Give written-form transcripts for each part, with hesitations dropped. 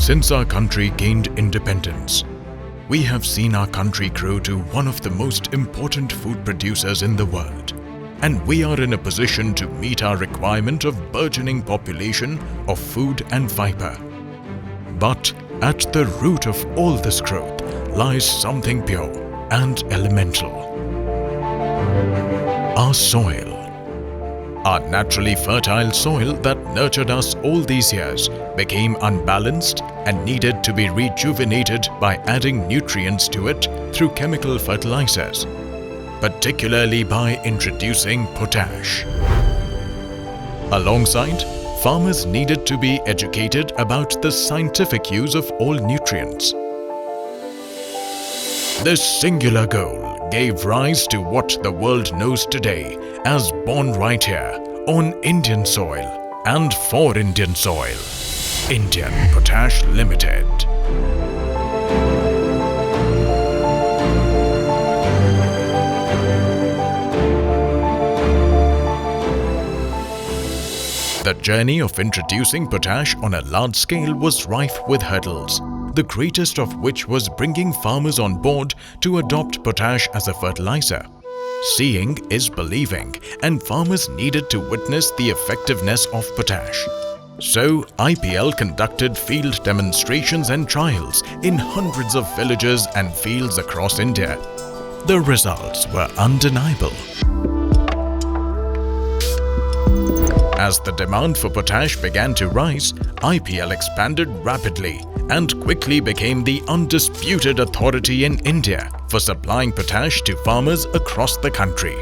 Since our country gained independence, we have seen our country grow to one of the most important food producers in the world, and we are in a position to meet our requirement of burgeoning population of food and fiber. But at the root of all this growth lies something pure and elemental: our soil. Our naturally fertile soil that nurtured us all these years became unbalanced and needed to be rejuvenated by adding nutrients to it through chemical fertilizers, particularly by introducing potash. Alongside, farmers needed to be educated about the scientific use of all nutrients. This singular goal gave rise to what the world knows today as Born Right Here on Indian soil and for Indian soil, Indian Potash Limited. The journey of introducing potash on a large scale was rife with hurdles, the greatest of which was bringing farmers on board to adopt potash as a fertilizer. Seeing is believing, and farmers needed to witness the effectiveness of potash. So, IPL conducted field demonstrations and trials in hundreds of villages and fields across India. The results were undeniable. As the demand for potash began to rise, IPL expanded rapidly and quickly became the undisputed authority in India for supplying potash to farmers across the country.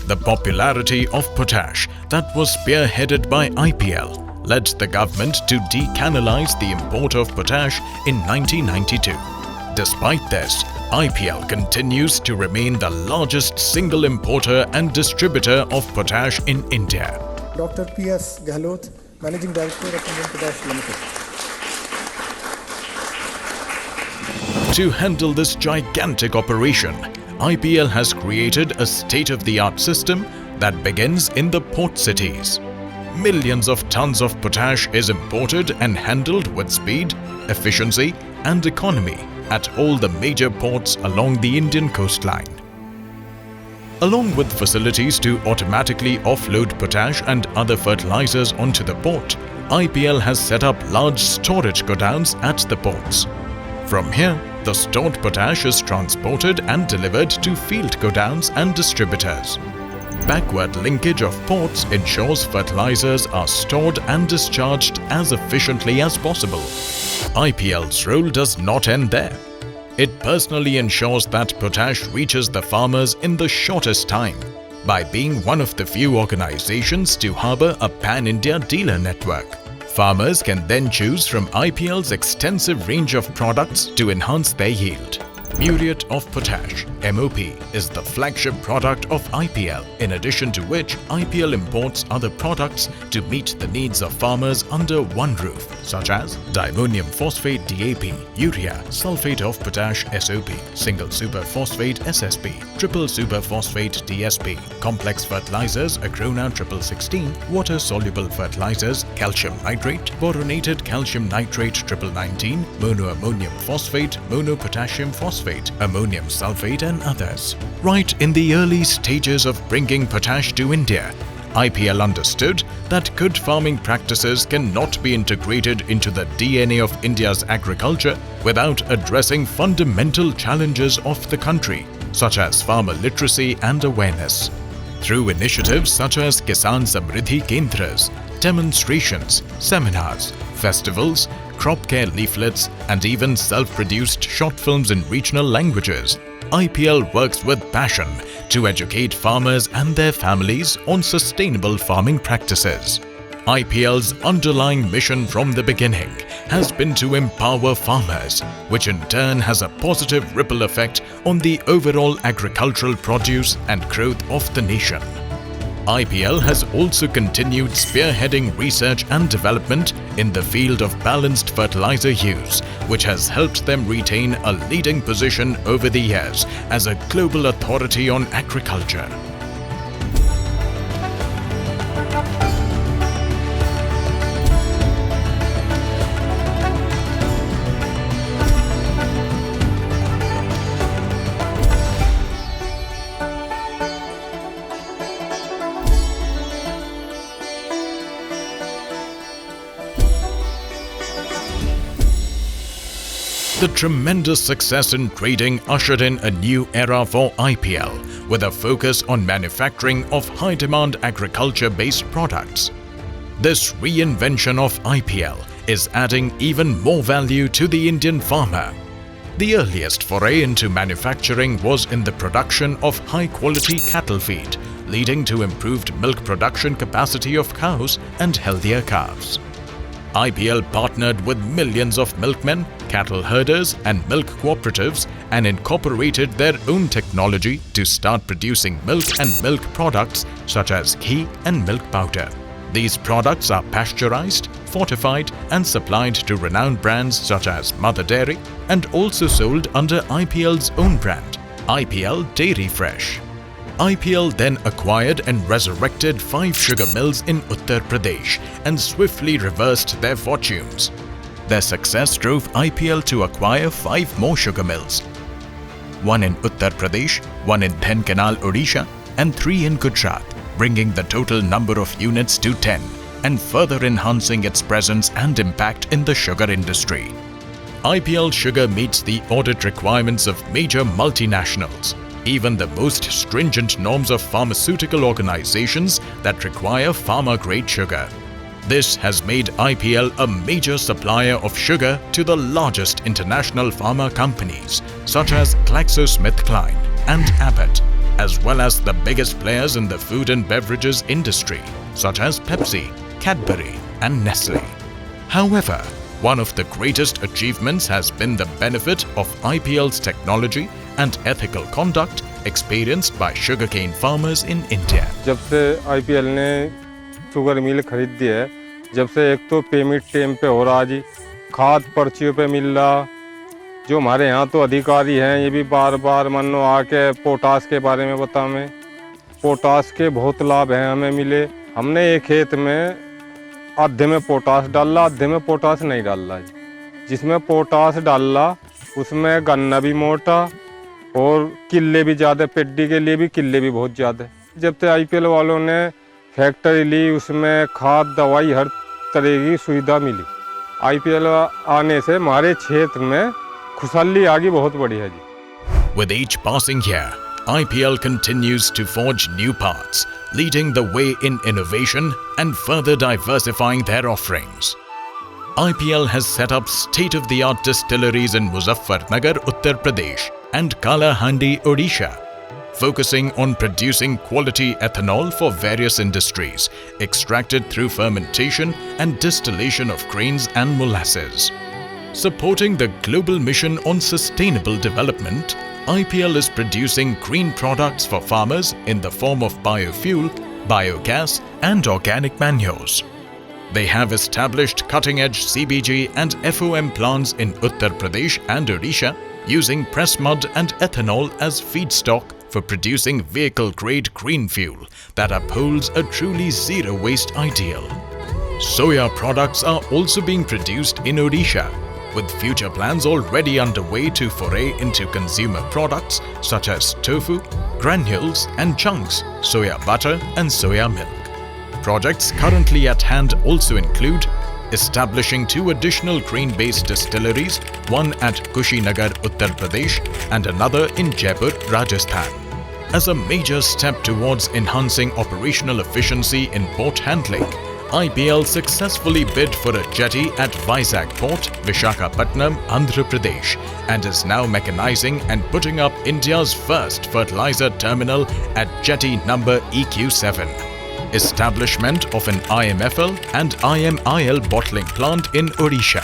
The popularity of potash that was spearheaded by IPL led the government to decanalize the import of potash in 1992. Despite this, IPL continues to remain the largest single importer and distributor of potash in India. Dr. P.S. Gehlot, Managing Director of Indian Potash Limited. To handle this gigantic operation, IPL has created a state-of-the-art system that begins in the port cities. Millions of tons of potash is imported and handled with speed, efficiency, and economy at all the major ports along the Indian coastline. Along with facilities to automatically offload potash and other fertilizers onto the port, IPL has set up large storage godowns at the ports. From here, the stored potash is transported and delivered to field godowns and distributors. Backward linkage of ports ensures fertilizers are stored and discharged as efficiently as possible. IPL's role does not end there. It personally ensures that potash reaches the farmers in the shortest time by being one of the few organizations to harbor a pan-India dealer network. Farmers can then choose from IPL's extensive range of products to enhance their yield. Muriate of Potash (MOP) is the flagship product of IPL, in addition to which IPL imports other products to meet the needs of farmers under one roof, such as diammonium phosphate (DAP), urea, sulfate of potash (SOP), single super phosphate (SSP), triple super phosphate (TSP), complex fertilizers Acrona 1616, water-soluble fertilizers calcium nitrate, boronated calcium nitrate 1919, monoammonium phosphate, monopotassium phosphate, ammonium sulfate and others. Right in the early stages of bringing potash to India, IPL understood that good farming practices cannot be integrated into the DNA of India's agriculture without addressing fundamental challenges of the country, such as farmer literacy and awareness. Through initiatives such as Kisan Samriddhi Kendras, demonstrations, seminars, festivals, crop care leaflets, and even self-produced short films in regional languages, IPL works with passion to educate farmers and their families on sustainable farming practices. IPL's underlying mission from the beginning has been to empower farmers, which in turn has a positive ripple effect on the overall agricultural produce and growth of the nation. IPL has also continued spearheading research and development in the field of balanced fertilizer use, which has helped them retain a leading position over the years as a global authority on agriculture. The tremendous success in trading ushered in a new era for IPL, with a focus on manufacturing of high-demand agriculture-based products. This reinvention of IPL is adding even more value to the Indian farmer. The earliest foray into manufacturing was in the production of high-quality cattle feed, leading to improved milk production capacity of cows and healthier calves. IPL partnered with millions of milkmen, cattle herders and milk cooperatives and incorporated their own technology to start producing milk and milk products such as ghee and milk powder. These products are pasteurized, fortified and supplied to renowned brands such as Mother Dairy and also sold under IPL's own brand, IPL Dairy Fresh. IPL then acquired and resurrected 5 sugar mills in Uttar Pradesh and swiftly reversed their fortunes. Their success drove IPL to acquire 5 more sugar mills, 1 in Uttar Pradesh, 1 in Dhenkanal, Odisha and 3 in Gujarat, bringing the total number of units to 10 and further enhancing its presence and impact in the sugar industry. IPL Sugar meets the audit requirements of major multinationals, even the most stringent norms of pharmaceutical organizations that require pharma-grade sugar. This has made IPL a major supplier of sugar to the largest international pharma companies such as GlaxoSmithKline and Abbott, as well as the biggest players in the food and beverages industry such as Pepsi, Cadbury and Nestle. However, one of the greatest achievements has been the benefit of IPL's technology and ethical conduct experienced by sugarcane farmers in India. जब से IPL ने sugar mill खरीद दी है, जब से एक तो payment time पे हो रहा जी, खाद पर्चियों पे मिल रहा, जो हमारे यहाँ तो अधिकारी हैं ये भी बार-बार मानो आके पोटाश के बारे में बता हमें, पोटाश के बहुत लाभ हैं हमें मिले। हमने एक खेत में आधे में पोटाश डाला, आधे में पोटाश नहीं डाला जी, जिसमें पोटाश डाला उसमें गन्ना भी मोटा और किले भी ज़्यादा, पेड्डी के लिए भी किले भी बहुत ज़्यादा। जब से IPL वालों ने फैक्ट्री ली उसमें खाद दवाई हर तरह की सुविधा मिली। IPL आने से हमारे क्षेत्र में खुशहाली आ गई, बहुत बढ़िया जी। With each passing year, IPL continues to forge new paths, leading the way in innovation and further diversifying their offerings. IPL has set up state-of-the-art distilleries in Muzaffarnagar, Uttar Pradesh and Kalahandi, Odisha, focusing on producing quality ethanol for various industries, extracted through fermentation and distillation of grains and molasses. Supporting the global mission on sustainable development, IPL is producing green products for farmers in the form of biofuel, biogas and organic manures. They have established cutting-edge CBG and FOM plants in Uttar Pradesh and Odisha, using press mud and ethanol as feedstock for producing vehicle-grade green fuel that upholds a truly zero-waste ideal. Soya products are also being produced in Odisha, with future plans already underway to foray into consumer products such as tofu, granules and chunks, soya butter and soya milk. Projects currently at hand also include establishing 2 additional grain-based distilleries, one at Kushinagar, Uttar Pradesh and another in Jaipur, Rajasthan. As a major step towards enhancing operational efficiency in port handling, IPL successfully bid for a jetty at Vizag Port, Visakhapatnam, Andhra Pradesh, and is now mechanizing and putting up India's first fertilizer terminal at jetty number EQ7. Establishment of an IMFL and IMIL bottling plant in Odisha,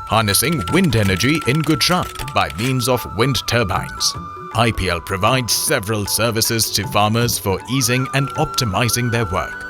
harnessing wind energy in Gujarat by means of wind turbines. IPL provides several services to farmers for easing and optimizing their work.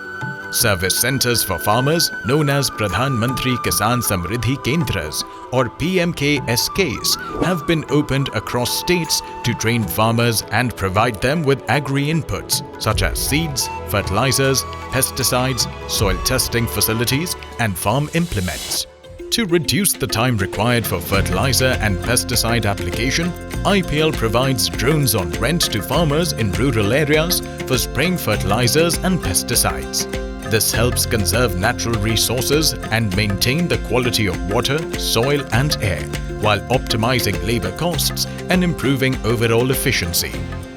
Service centers for farmers known as Pradhan Mantri Kisan Samriddhi Kendras or PMKSKs have been opened across states to train farmers and provide them with agri-inputs such as seeds, fertilizers, pesticides, soil testing facilities and farm implements. To reduce the time required for fertilizer and pesticide application, IPL provides drones on rent to farmers in rural areas for spraying fertilizers and pesticides. This helps conserve natural resources and maintain the quality of water, soil and air, while optimizing labor costs and improving overall efficiency.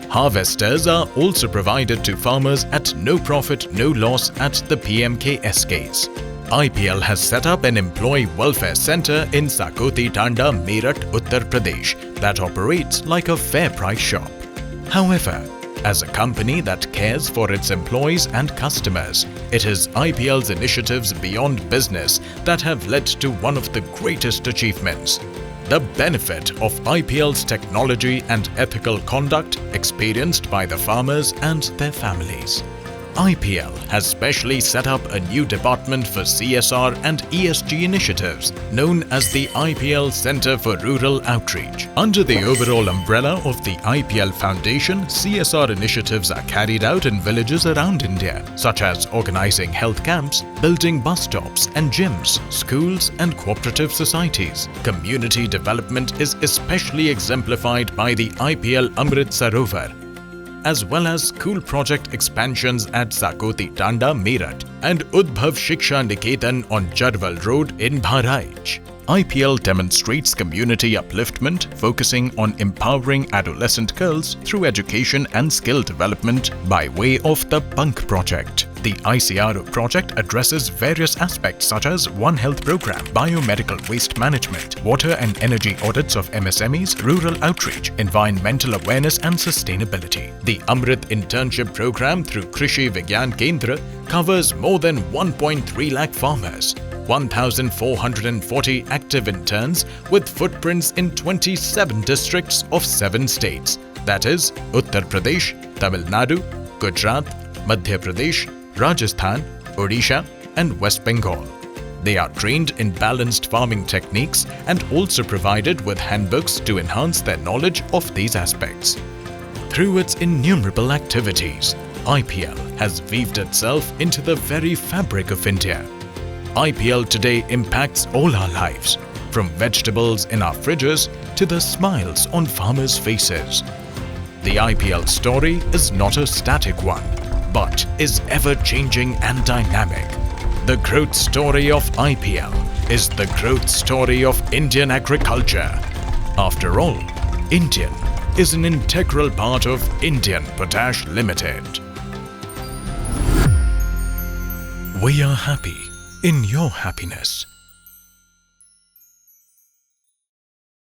Harvesters are also provided to farmers at no profit, no loss at the PMK-SKs. IPL has set up an employee welfare center in Sakoti Tanda, Meerut, Uttar Pradesh that operates like a fair price shop. However, as a company that cares for its employees and customers, it is IPL's initiatives beyond business that have led to one of the greatest achievements: the benefit of IPL's technology and ethical conduct experienced by the farmers and their families. IPL has specially set up a new department for CSR and ESG initiatives known as the IPL Center for Rural Outreach. Under the overall umbrella of the IPL Foundation, CSR initiatives are carried out in villages around India, such as organizing health camps, building bus stops and gyms, schools and cooperative societies. Community development is especially exemplified by the IPL Amrit Sarovar, as well as school project expansions at Sakoti Tanda, Meerut and Udbhav Shiksha Niketan on Jarwal Road in Bahraich. IPL demonstrates community upliftment, focusing on empowering adolescent girls through education and skill development by way of the Punk project. The ICRO project addresses various aspects such as One Health program, biomedical waste management, water and energy audits of MSMEs, rural outreach, environmental awareness and sustainability. The Amrit internship program through Krishi Vigyan Kendra covers more than 1.3 lakh farmers, 1,440 active interns with footprints in 27 districts of 7 states, that is Uttar Pradesh, Tamil Nadu, Gujarat, Madhya Pradesh, Rajasthan, Odisha and West Bengal. They are trained in balanced farming techniques and also provided with handbooks to enhance their knowledge of these aspects. Through its innumerable activities, IPL has weaved itself into the very fabric of India. IPL today impacts all our lives, from vegetables in our fridges to the smiles on farmers' faces. The IPL story is not a static one, but is ever-changing and dynamic. The growth story of IPL is the growth story of Indian agriculture. After all, Indian is an integral part of Indian Potash Limited. We are happy in your happiness.